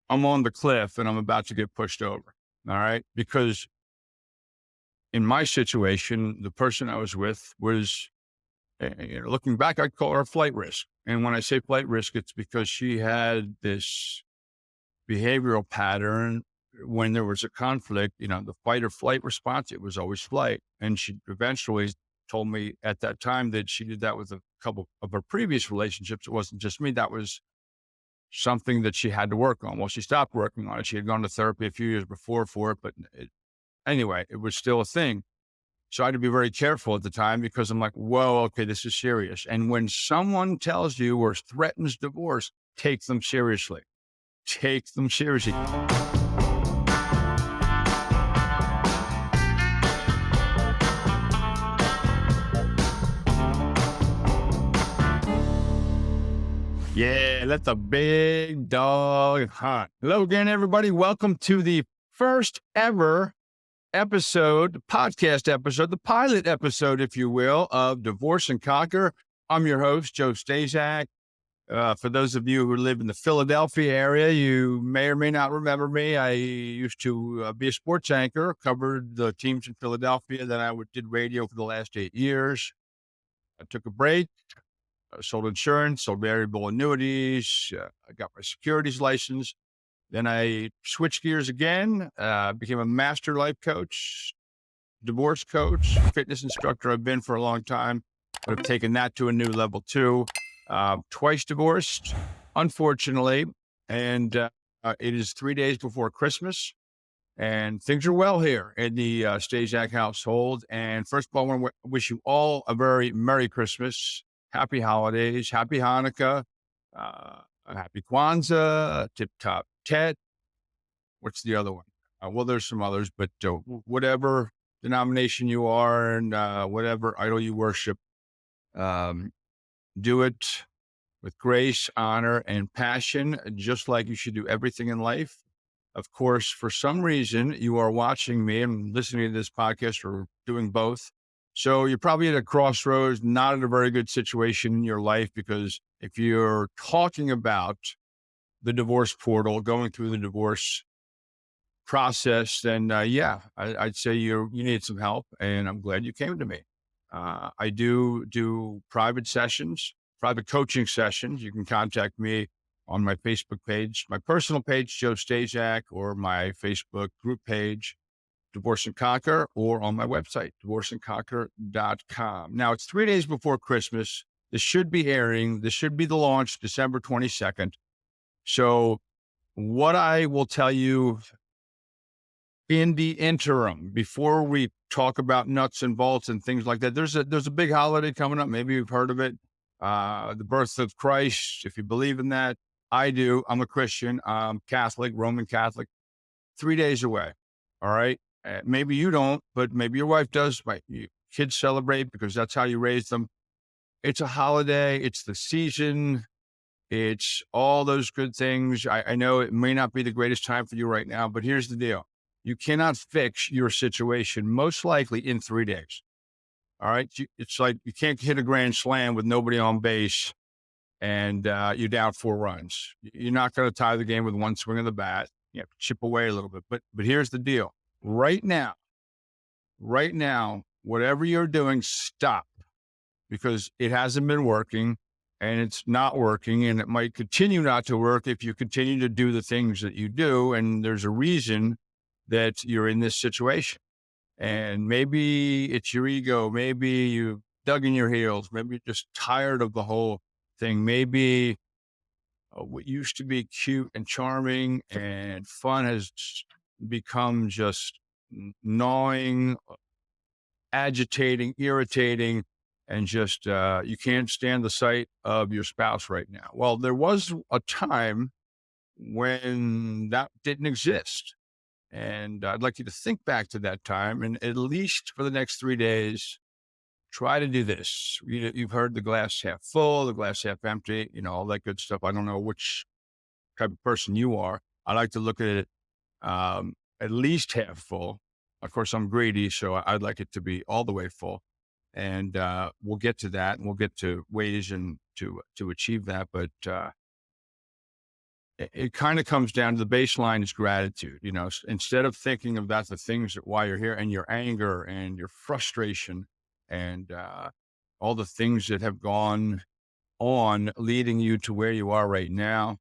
I'm on the cliff and I'm about to get pushed over. All right. Because in my situation, the person I was with was, looking back, I'd call her a flight risk. And when I say flight risk, it's because she had this behavioral pattern. When there was a conflict, the fight or flight response, it was always flight. And she eventually told me at that time that she did that with a couple of her previous relationships. It wasn't just me. That was something that she had to work on. Well, she stopped working on it. She had gone to therapy a few years before for it, but anyway, it was still a thing. So I had to be very careful at the time because I'm like, whoa, okay, this is serious. And when someone tells you or threatens divorce, take them seriously. Take them seriously. Yeah, let the big dog hunt. Hello again, everybody. Welcome to the first ever episode, podcast episode, the pilot episode, if you will, of Divorce and Conquer. I'm your host, Joe Staszak. For those of you who live in the Philadelphia area, you may or may not remember me. I used to be a sports anchor, covered the teams in Philadelphia. Then I did radio for the last 8 years. I took a break. Sold insurance, sold variable annuities. I got my securities license. Then I switched gears again, became a master life coach, divorce coach, fitness instructor. I've been for a long time, but I've taken that to a new level too. Twice divorced, unfortunately. And it is 3 days before Christmas. And things are well here in the Staszak household. And first of all, I want to wish you all a very Merry Christmas. Happy holidays, happy Hanukkah, happy Kwanzaa, Tip Top Tet. What's the other one? Well, there's some others, but whatever denomination you are and whatever idol you worship, do it with grace, honor, and passion, just like you should do everything in life. Of course, for some reason, you are watching me and listening to this podcast or doing both. So you're probably at a crossroads, not in a very good situation in your life, because if you're talking about the divorce portal, going through the divorce process, then I'd say you need some help, and I'm glad you came to me. I do private sessions, private coaching sessions. You can contact me on my Facebook page, my personal page, Joe Staszak, or my Facebook group page, Divorce and Conquer, or on my website, divorceandconquer.com. Now, it's 3 days before Christmas. This should be airing. This should be the launch, December 22nd. So what I will tell you in the interim, before we talk about nuts and bolts and things like that, there's a big holiday coming up. Maybe you've heard of it. The birth of Christ, if you believe in that. I do. I'm a Christian. I'm Catholic, Roman Catholic. 3 days away. All right. Maybe you don't, but maybe your wife does. Your kids celebrate because that's how you raise them. It's a holiday. It's the season. It's all those good things. I know it may not be the greatest time for you right now, but here's the deal. You cannot fix your situation, most likely in 3 days. All right. It's like you can't hit a grand slam with nobody on base and you're down 4 runs. You're not going to tie the game with one swing of the bat. You have to chip away a little bit. But here's the deal. Right now, whatever you're doing, stop, because it hasn't been working and it's not working, and it might continue not to work if you continue to do the things that you do. And there's a reason that you're in this situation. And maybe it's your ego. Maybe you dug in your heels. Maybe you're just tired of the whole thing. Maybe what used to be cute and charming and fun has become just gnawing, agitating, irritating, and just you can't stand the sight of your spouse right now. Well, there was a time when that didn't exist. And I'd like you to think back to that time, and at least for the next 3 days, try to do this. You've heard the glass half full, the glass half empty, all that good stuff. I don't know which type of person you are. I like to look at it at least half full. Of course, I'm greedy, so I'd like it to be all the way full. And we'll get to that, and we'll get to ways and to achieve that. But it kind of comes down to the baseline is gratitude. Instead of thinking about the things that why you're here and your anger and your frustration and all the things that have gone on leading you to where you are right now,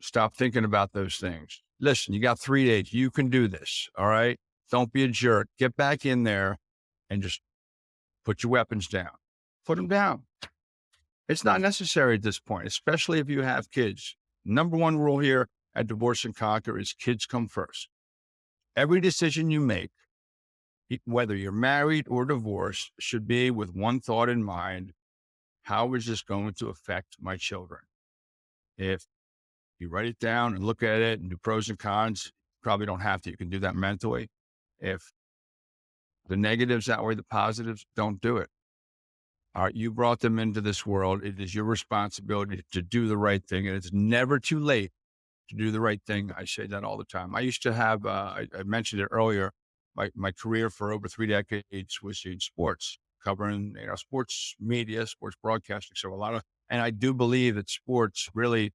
stop thinking about those things. Listen, you got 3 days. You can do this. All right. Don't be a jerk. Get back in there and just put your weapons down. Put them down. It's not necessary at this point, especially if you have kids. Number one rule here at Divorce and Conquer is kids come first. Every decision you make, whether you're married or divorced, should be with one thought in mind: how is this going to affect my children? If you write it down and look at it and do pros and cons, probably don't have to. You can do that mentally. If the negatives outweigh the positives, don't do it. All right, you brought them into this world. It is your responsibility to do the right thing, and it's never too late to do the right thing. I say that all the time. I used to have, I mentioned it earlier, my career for over 3 decades was in sports, covering sports media, sports broadcasting. So and I do believe that sports really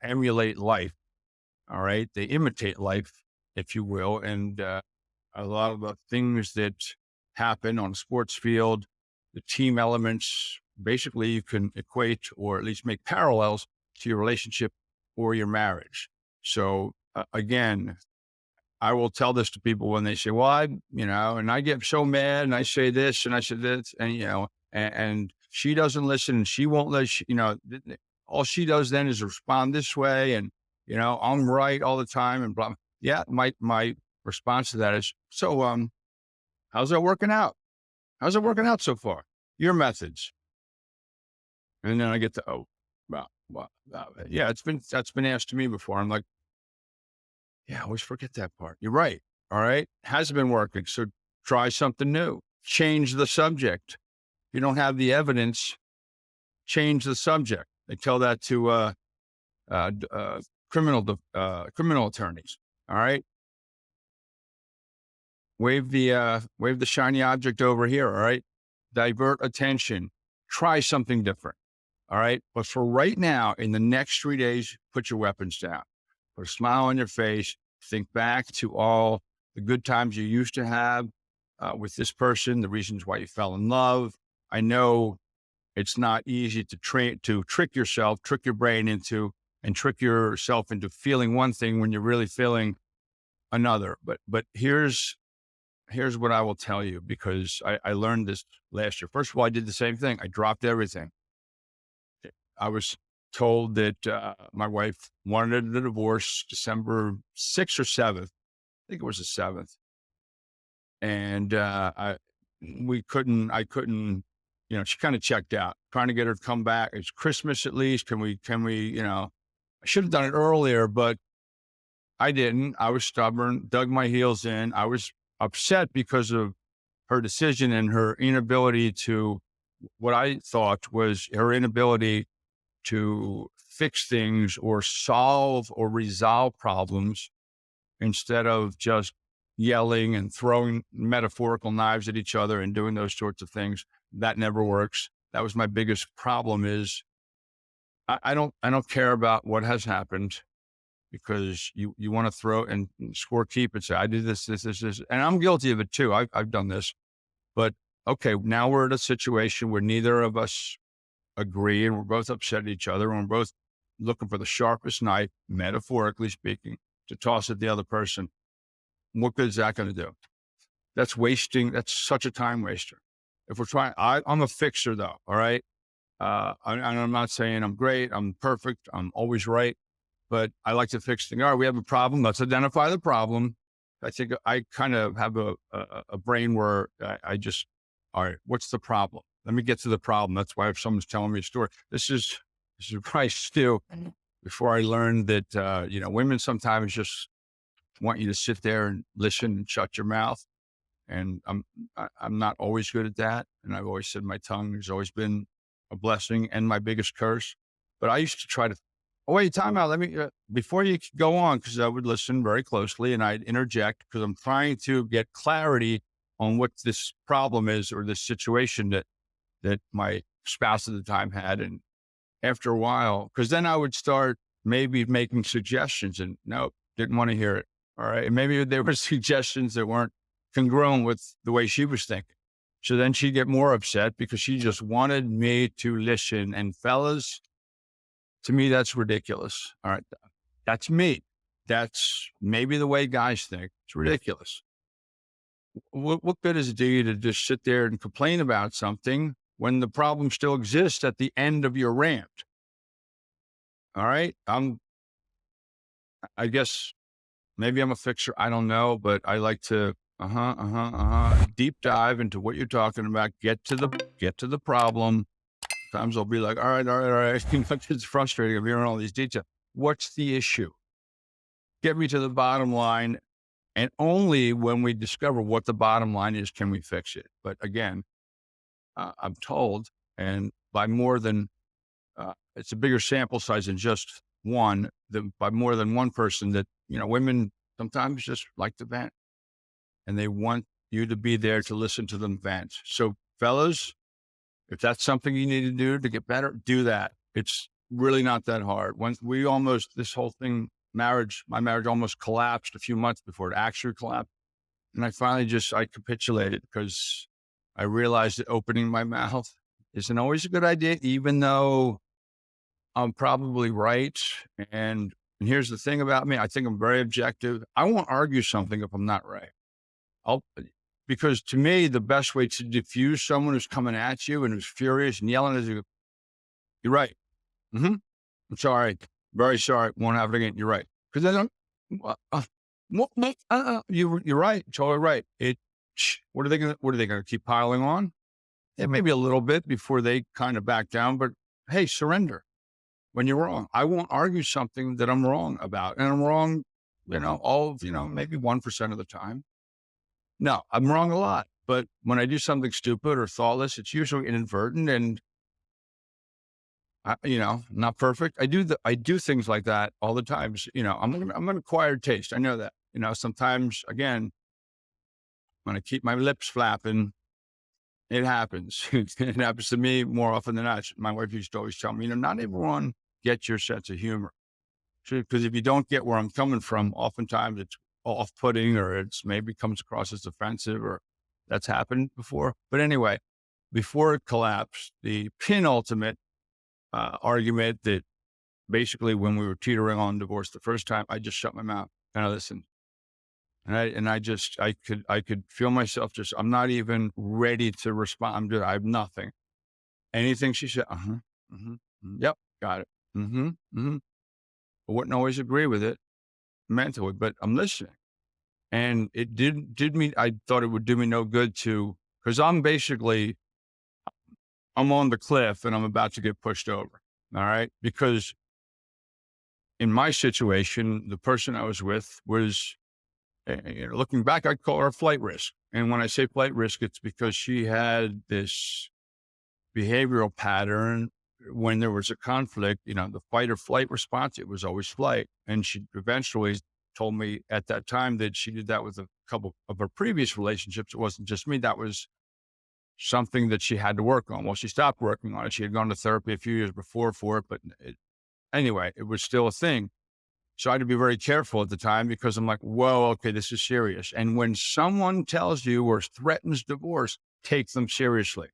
emulate life. All right, they imitate life, if you will, and a lot of the things that happen on a sports field, the team elements, basically you can equate or at least make parallels to your relationship or your marriage. So again, I will tell this to people when they say, well, and I get so mad and I say this and I say this and she doesn't listen and she won't all she does then is respond this way. And, I'm right all the time and blah. Yeah. My response to that is, so, how's that working out? How's it working out so far? Your methods. And then I get to, yeah, that's been asked to me before. I'm like, yeah, I always forget that part. You're right. All right. Hasn't been working. So try something new. Change the subject. If you don't have the evidence, change the subject. They tell that to criminal attorneys. All right. Wave the shiny object over here. All right. Divert attention. Try something different. All right. But for right now, in the next 3 days, put your weapons down. Put a smile on your face. Think back to all the good times you used to have with this person, the reasons why you fell in love. I know it's not easy to trick yourself, trick your brain into, and trick yourself into feeling one thing when you're really feeling another. But here's what I will tell you, because I learned this last year. First of all, I did the same thing. I dropped everything. I was told that my wife wanted a divorce December 6th or 7th. I think it was the 7th. And I couldn't, she kind of checked out, trying to get her to come back. It's Christmas at least. Can we, I should have done it earlier, but I didn't. I was stubborn, dug my heels in. I was upset because of her decision and her inability to, what I thought was her inability to fix things or solve or resolve problems, instead of just yelling and throwing metaphorical knives at each other and doing those sorts of things. That never works. That was my biggest problem. Is I don't care about what has happened, because you want to throw and score keep and say, I did this, and I'm guilty of it too. I've done this, but okay, now we're at a situation where neither of us agree and we're both upset at each other and we're both looking for the sharpest knife, metaphorically speaking, to toss at the other person. What good is that going to do? That's such a time waster. If we're trying, I'm a fixer though. All right. I'm not saying I'm great. I'm perfect. I'm always right, but I like to fix things. All right, we have a problem. Let's identify the problem. I think I kind of have a brain where all right, what's the problem? Let me get to the problem. That's why if someone's telling me a story, this is price too. Before I learned that, women sometimes just want you to sit there and listen and shut your mouth. And I'm not always good at that. And I've always said my tongue has always been a blessing and my biggest curse. But I used to try to, wait, time out. Let me, before you go on, because I would listen very closely and I'd interject, because I'm trying to get clarity on what this problem is or this situation that my spouse at the time had. And after a while, because then I would start maybe making suggestions, and nope, didn't want to hear it. All right. And maybe there were suggestions that weren't congruent with the way she was thinking. So then she'd get more upset because she just wanted me to listen. And fellas, to me, that's ridiculous. All right. That's me. That's maybe the way guys think. It's ridiculous. What good does it do you to just sit there and complain about something when the problem still exists at the end of your rant? All right. I guess maybe I'm a fixer. I don't know, but I like to, deep dive into what you're talking about. Get to the problem. Sometimes I'll be like, all right. It's frustrating. I'm hearing all these details. What's the issue? Get me to the bottom line. And only when we discover what the bottom line is, can we fix it. But again, I'm told, and by more than, it's a bigger sample size than just one, by more than one person, that, women sometimes just like to vent and they want you to be there to listen to them vent. So fellas, if that's something you need to do to get better, do that. It's really not that hard. Once this whole thing, my marriage almost collapsed a few months before it actually collapsed. And I finally I capitulated because I realized that opening my mouth isn't always a good idea, even though I'm probably right. And here's the thing about me. I think I'm very objective. I won't argue something if I'm not right. Because to me, the best way to diffuse someone who's coming at you and who's furious and yelling at you, you're right. I'm sorry. Very sorry. Won't have it again. You're right. Because I don't, you're right. Totally right. What are they going to keep piling on? Yeah, maybe a little bit before they kind of back down, but hey, surrender when you're wrong. I won't argue something that I'm wrong about, and I'm wrong, maybe 1% of the time. No, I'm wrong a lot, but when I do something stupid or thoughtless, it's usually inadvertent and, not perfect. I do things like that all the time. I'm an acquired taste. I know that, sometimes, again, when I keep my lips flapping, it happens. It happens to me more often than not. My wife used to always tell me, not everyone gets your sense of humor. Because if you don't get where I'm coming from, oftentimes it's off-putting, or it's maybe comes across as offensive, or that's happened before. But anyway, before it collapsed, the penultimate argument that basically when we were teetering on divorce the first time, I just shut my mouth and I listened. And I could feel myself I'm not even ready to respond. I have nothing. Anything she said, yep, got it. I wouldn't always agree with it mentally, but I'm listening. And it I thought it would do me no good because I'm on the cliff and I'm about to get pushed over. All right. Because in my situation, the person I was with was, looking back, I'd call her a flight risk. And when I say flight risk, it's because she had this behavioral pattern. When there was a conflict, the fight or flight response, it was always flight. And she eventually told me at that time that she did that with a couple of her previous relationships. It wasn't just me. That was something that she had to work on. Well, she stopped working on it. She had gone to therapy a few years before for it, but anyway, it was still a thing. So I had to be very careful at the time because I'm like, whoa, okay, this is serious. And when someone tells you or threatens divorce, take them seriously.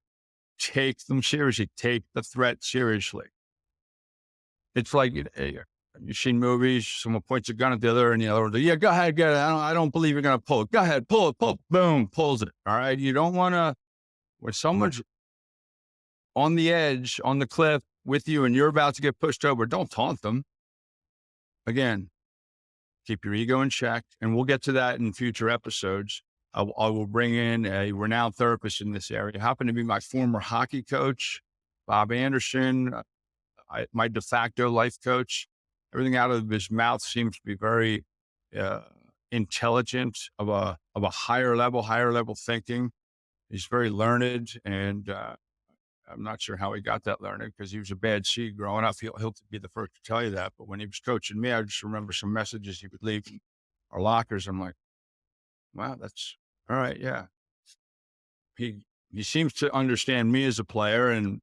Take them seriously. Take the threat seriously. It's like, you've seen movies, someone points a gun at the other and the other, yeah, go ahead, get it. I don't believe you're going to pull it. Go ahead, pull it, boom, pulls it. All right. You don't want to, when someone's on the edge, on the cliff with you and you're about to get pushed over, don't taunt them. Again, keep your ego in check. And we'll get to that in future episodes. I will bring in a renowned therapist in this area. It happened to be my former hockey coach, Bob Anderson, my de facto life coach. Everything out of his mouth seems to be very intelligent, of a higher level thinking. He's very learned, and I'm not sure how he got that learning because he was a bad seed growing up. He'll be the first to tell you that. But when he was coaching me, I just remember some messages he would leave in our lockers. I'm like, wow, that's all right. Yeah. He seems to understand me as a player and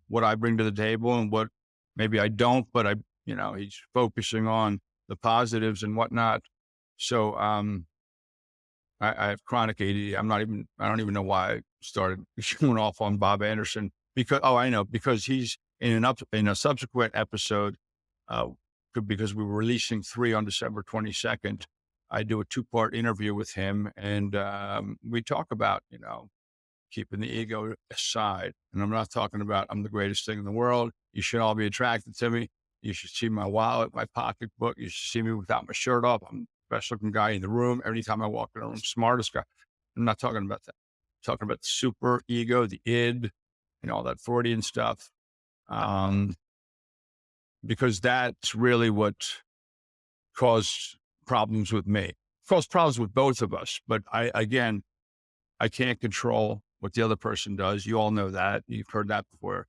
what I bring to the table and what maybe I don't, but he's focusing on the positives and whatnot. So, I have chronic ADD. I don't even know why I started going off on Bob Anderson I know, because he's in a subsequent episode, because we were releasing 3 on December 22nd, I do a 2-part interview with him, and we talk about, keeping the ego aside. And I'm not talking about I'm the greatest thing in the world. You should all be attracted to me. You should see my wallet, my pocketbook. You should see me without my shirt off. I'm the best looking guy in the room. Every time I walk in a room, smartest guy. I'm not talking about that. I'm talking about the super ego, the id, all that Freudian stuff. Because that's really what caused problems with me. Caused problems with both of us. But I can't control what the other person does. You all know that. You've heard that before.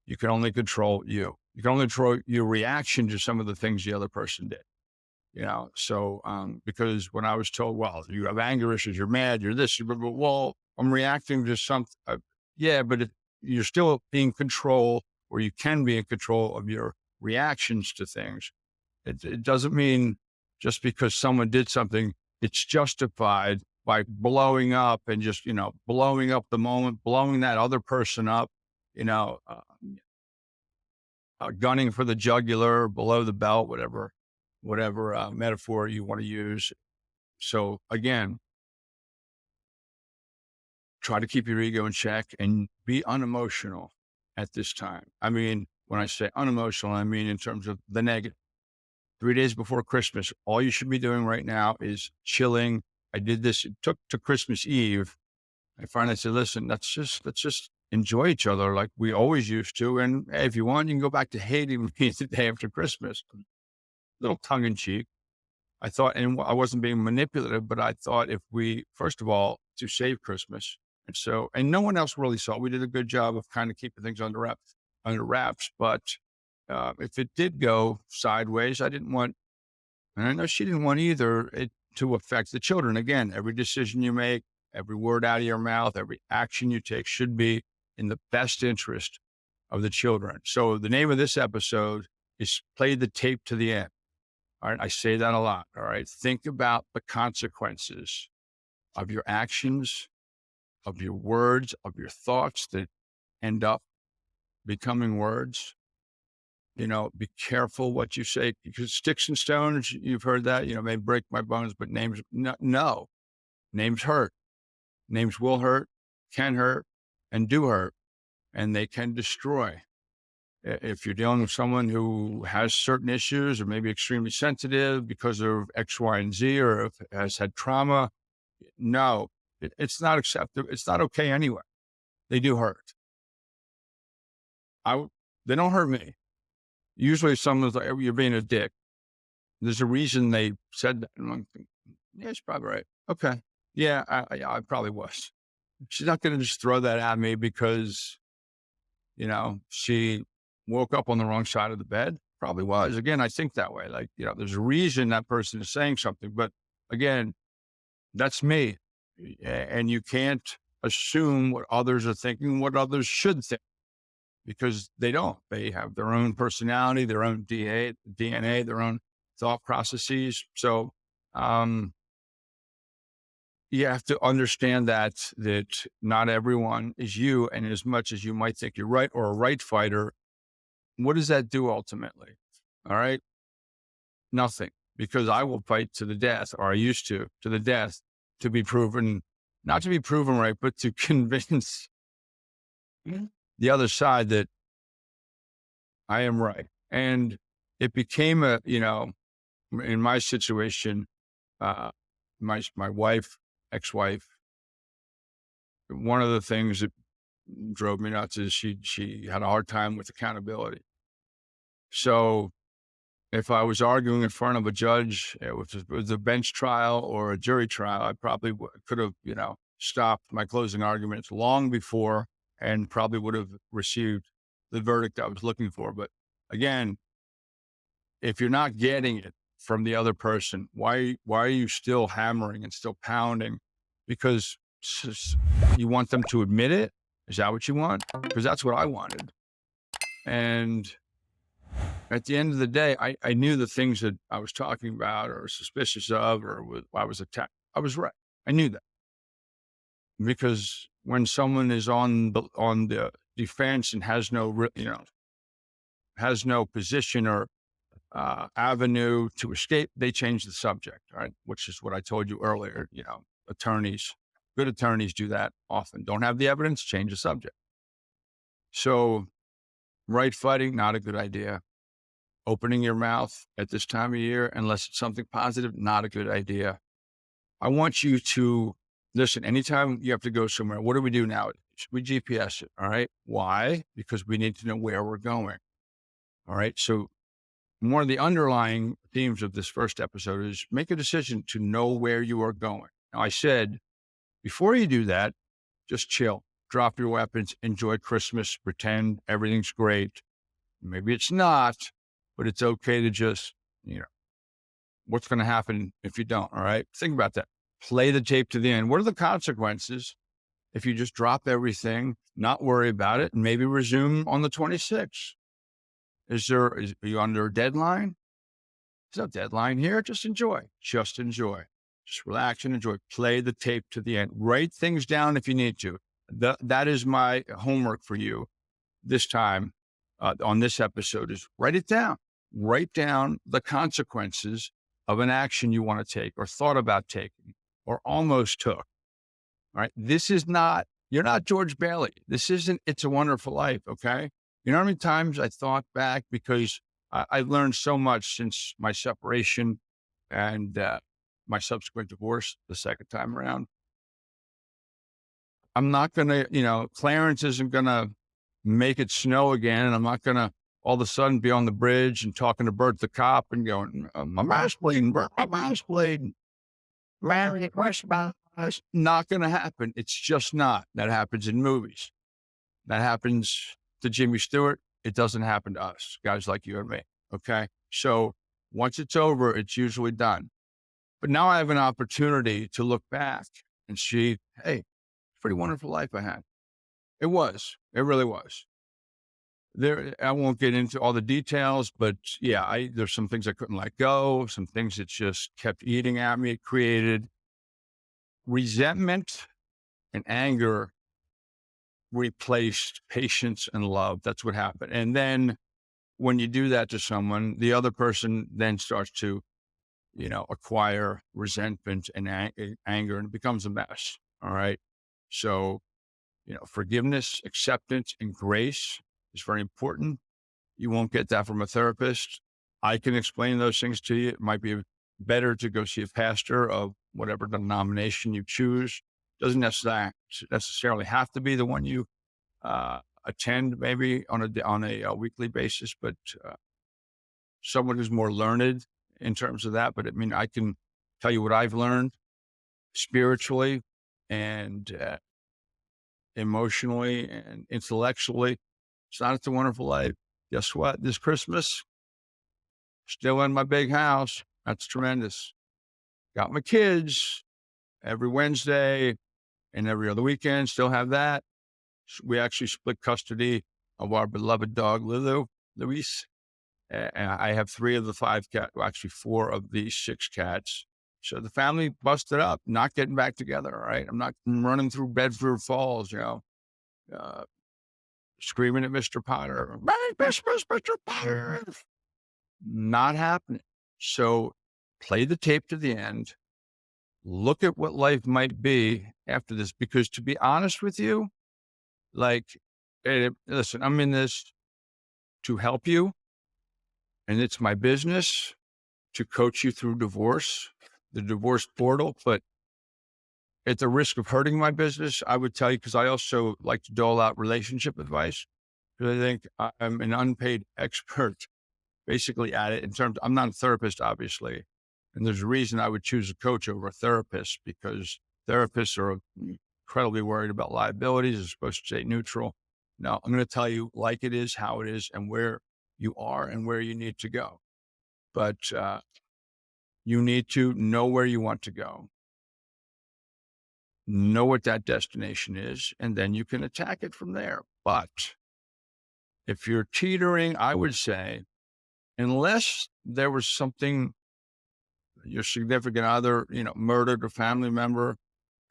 You can only control you. You can only control your reaction to some of the things the other person did. So because when I was told, well, you have anger issues, you're mad, you're this, well, I'm reacting to something. But you're still in control, or you can be in control of your reactions to things. It doesn't mean just because someone did something, it's justified by blowing up and just, blowing up the moment, blowing that other person up, gunning for the jugular, below the belt, whatever metaphor you want to use. So again, try to keep your ego in check and be unemotional at this time. I mean, when I say unemotional, I mean in terms of the negative. 3 days before Christmas, all you should be doing right now is chilling. I did this. It took to Christmas Eve. I finally said, listen, let's just enjoy each other like we always used to. And hey, if you want, you can go back to hating me the day after Christmas. A little tongue in cheek. I thought, and I wasn't being manipulative, but I thought if we, first of all, to save Christmas. And no one else really saw it. We did a good job of kind of keeping things under wraps. But if it did go sideways, I didn't want, and I know she didn't want either, it to affect the children. Again, every decision you make, every word out of your mouth, every action you take should be in the best interest of the children. So the name of this episode is Play the Tape to the End. All right. I say that a lot. All right. Think about the consequences of your actions, of your words, of your thoughts that end up becoming words. Be careful what you say, because sticks and stones, you've heard that, may break my bones, but names, no. Names hurt. Names will hurt, can hurt, and do hurt, and they can destroy. If you're dealing with someone who has certain issues or maybe extremely sensitive because of X, Y, and Z, or has had trauma, no, it's not acceptable. It's not okay anyway. They do hurt. They don't hurt me. Usually someone's like, you're being a dick. There's a reason they said that. And I'm thinking, yeah, she's probably right. Okay. Yeah, I probably was. She's not going to just throw that at me because, she woke up on the wrong side of the bed. Probably was. Again, I think that way. Like, there's a reason that person is saying something. But again, that's me. And you can't assume what others are thinking, what others should think, because they don't. They have their own personality, their own DNA, their own thought processes. So you have to understand that not everyone is you. And as much as you might think you're right or a right fighter, what does that do ultimately? All right. Nothing, because I will fight to the death, or I used to the death, to be proven, not to be proven right, but to convince the other side that I am right. And it became in my situation, my wife, ex-wife, one of the things that drove me nuts is she had a hard time with accountability. So if I was arguing in front of a judge, if it was a bench trial or a jury trial, I probably could have, stopped my closing arguments long before, and probably would have received the verdict I was looking for. But again, if you're not getting it from the other person, why are you still hammering and still pounding? Because you want them to admit it? Is that what you want? Because that's what I wanted. And at the end of the day, I knew the things that I was talking about or suspicious of, or I was attacked. I was right. I knew that because when someone is on the defense and has no, has no position or avenue to escape, they change the subject, right? Which is what I told you earlier. Good attorneys do that often. Don't have the evidence, change the subject. So right fighting, not a good idea. Opening your mouth at this time of year, unless it's something positive, not a good idea. I want you to listen. Anytime you have to go somewhere, what do we do now? We GPS it. All right. Why? Because we need to know where we're going. All right. So one of the underlying themes of this first episode is make a decision to know where you are going. Now, I said, before you do that, just chill, drop your weapons, enjoy Christmas, pretend everything's great. Maybe it's not, but it's okay to just, what's going to happen if you don't? All right. Think about that. Play the tape to the end. What are the consequences if you just drop everything, not worry about it, and maybe resume on the 26th? Are you under a deadline? There's no deadline here. Just enjoy. Just relax and enjoy. Play the tape to the end. Write things down if you need to. That is my homework for you this time on this episode is write it down. Write down the consequences of an action you want to take or thought about taking or almost took. All right. You're not George Bailey. This isn't It's a Wonderful Life. Okay. You know how many times I thought back because I learned so much since my separation and my subsequent divorce the second time around. I'm not going to, Clarence isn't going to make it snow again. And I'm not going to all of a sudden be on the bridge and talking to Bert the cop and going, my mind's bleeding, Bert, my mind's bleeding. Not going to happen. It's just not. That happens in movies. That happens to Jimmy Stewart. It doesn't happen to us, guys like you and me. Okay. So once it's over, it's usually done. But now I have an opportunity to look back and see, hey, pretty wonderful life I had. It really was. I won't get into all the details, but yeah, there's some things I couldn't let go, some things that just kept eating at me. It created resentment and anger replaced patience and love. That's what happened. And then when you do that to someone, the other person then starts to, acquire resentment and anger, and it becomes a mess. All right. So, forgiveness, acceptance, and grace is very important. You won't get that from a therapist. I can explain those things to you. It might be better to go see a pastor of whatever denomination you choose. Doesn't necessarily have to be the one you attend maybe on a weekly basis, but someone who's more learned in terms of that. But I can tell you what I've learned spiritually and emotionally and intellectually. It's not It's a Wonderful Life. Guess what? This Christmas, still in my big house. That's tremendous. Got my kids every Wednesday and every other weekend. Still have that. We actually split custody of our beloved dog, Luis. And I have 3 of the 5 cats, well, actually 4 of the 6 cats. So the family busted up, not getting back together. All right. I'm not running through Bedford Falls, screaming at Mr. Potter. Merry Christmas, Mr. Potter. Not happening. So play the tape to the end. Look at what life might be after this, because to be honest with you, listen, I'm in this to help you, and it's my business to coach you through divorce, the divorce portal. But at the risk of hurting my business, I would tell you, because I also like to dole out relationship advice, because I think I'm an unpaid expert basically at it I'm not a therapist, obviously. And there's a reason I would choose a coach over a therapist, because therapists are incredibly worried about liabilities. They're supposed to stay neutral. No, I'm going to tell you like it is, how it is, and where you are and where you need to go. But you need to know where you want to go, know what that destination is, and then you can attack it from there. But if you're teetering, I would say unless there was something, your significant other, murdered a family member,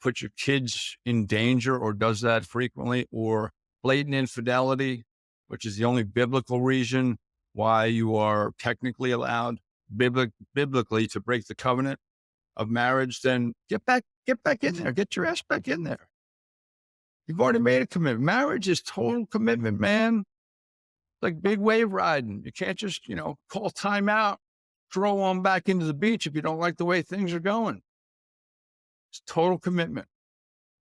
put your kids in danger or does that frequently, or blatant infidelity, which is the only biblical reason why you are technically allowed biblically to break the covenant of marriage, then get back in there, get your ass back in there. You've already made a commitment. Marriage is total commitment, man. It's like big wave riding. You can't just, call time out, throw on back into the beach if you don't like the way things are going. It's total commitment.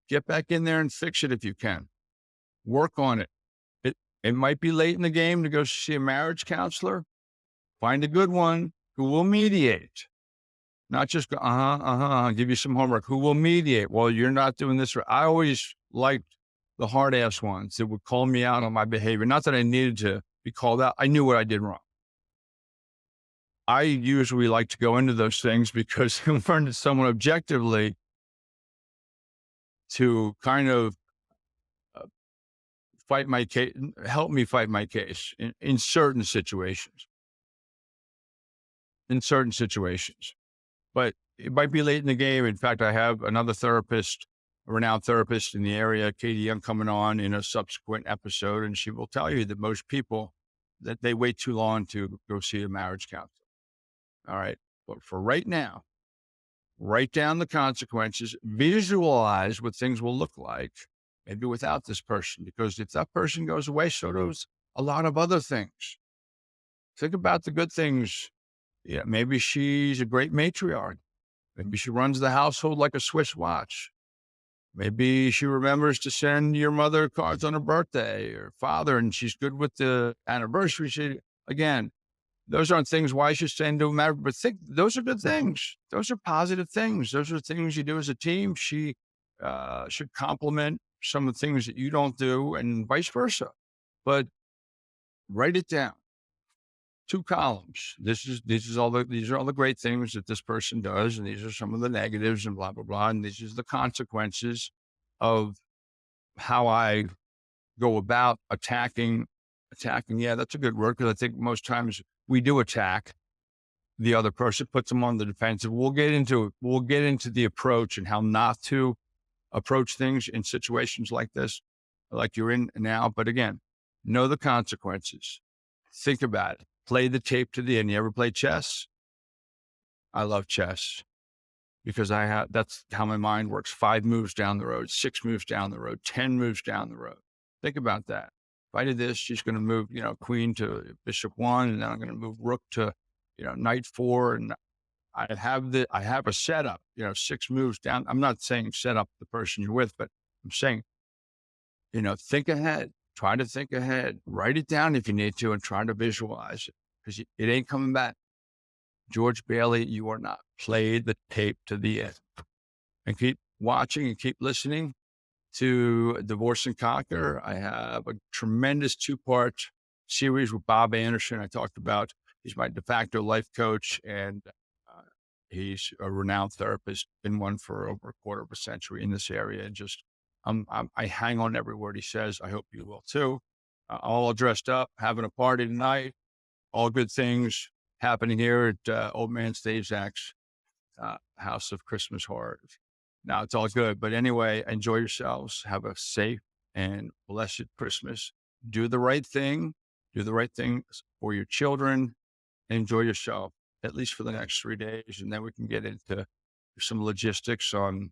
Get back in there and fix it if you can. Work on it. It might be late in the game to go see a marriage counselor. Find a good one who will mediate. Not just go, give you some homework. Who will mediate? Well, you're not doing this right. I always liked the hard ass ones that would call me out on my behavior. Not that I needed to be called out. I knew what I did wrong. I usually like to go into those things because I learned someone objectively to kind of fight my case, help me fight my case in certain situations. But it might be late in the game. In fact, I have another therapist, a renowned therapist in the area, Katie Young, coming on in a subsequent episode. And she will tell you that most people, that they wait too long to go see a marriage counselor. All right. But for right now, write down the consequences, visualize what things will look like, maybe without this person, because if that person goes away, so does a lot of other things. Think about the good things. Yeah, maybe she's a great matriarch. Maybe she runs the household like a Swiss watch. Maybe she remembers to send your mother cards on her birthday or father, and she's good with the anniversary. Again, those aren't things why she's saying to matter, but think those are good things. Those are positive things. Those are things you do as a team. She should compliment some of the things that you don't do and vice versa. But write it down. 2 columns. These are all the great things that this person does, and these are some of the negatives and blah, blah, blah. And these are the consequences of how I go about attacking. Yeah, that's a good word, because I think most times we do attack the other person, puts them on the defensive. We'll get into the approach and how not to approach things in situations like this, like you're in now. But again, know the consequences. Think about it. Play the tape to the end. You ever play chess? I love chess because that's how my mind works. 5 moves down the road, 6 moves down the road, 10 moves down the road. Think about that. If I did this, she's going to move, queen to bishop 1, and then I'm going to move rook to, knight 4. And I have a setup, 6 moves down. I'm not saying set up the person you're with, but I'm saying, think ahead. Try to think ahead. Write it down if you need to, and try to visualize it, because it ain't coming back. George Bailey, you are not. Play the tape to the end, and keep watching and keep listening to Divorce and Conquer. I have a tremendous 2-part series with Bob Anderson. I talked about, he's my de facto life coach, and he's a renowned therapist, been one for over a quarter of a century in this area. And just, I hang on every word he says. I hope you will too. All dressed up, having a party tonight, all good things happening here at Old Man Staszak's House of Christmas Horrors. Now it's all good, but anyway, enjoy yourselves. Have a safe and blessed Christmas. Do the right thing. Do the right thing for your children. Enjoy yourself, at least for the next 3 days. And then we can get into some logistics on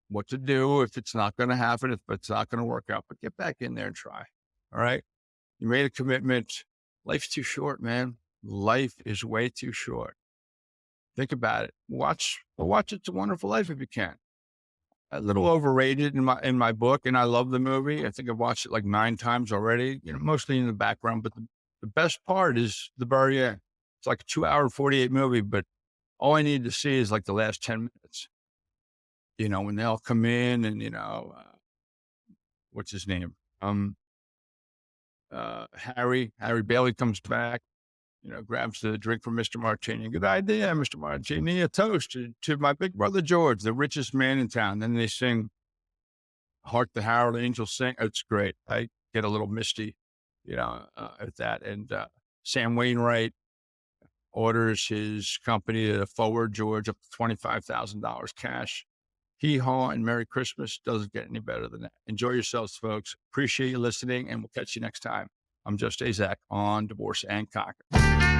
what to do if it's not going to happen, if it's not going to work out, but get back in there and try. All right. You made a commitment. Life's too short, man. Life is way too short. Think about it. Watch It's a Wonderful Life if you can. A little overrated in my book, and I love the movie. I think I've watched it like 9 times already, mostly in the background, but the best part is the very end. It's like a 2-hour, 48 movie, but all I need to see is like the last 10 minutes. When they all come in and, what's his name? Harry Bailey comes back, grabs the drink from Mr. Martini. Good idea, Mr. Martini. A toast to my big brother, George, the richest man in town. Then they sing Hark the Herald Angels Sing. It's great. I get a little misty, at that. And Sam Wainwright orders his company to forward George up to $25,000 cash. Hee-haw and Merry Christmas. Doesn't get any better than that. Enjoy yourselves, folks. Appreciate you listening, and we'll catch you next time. I'm Joe Staszak on Divorce and Conquer.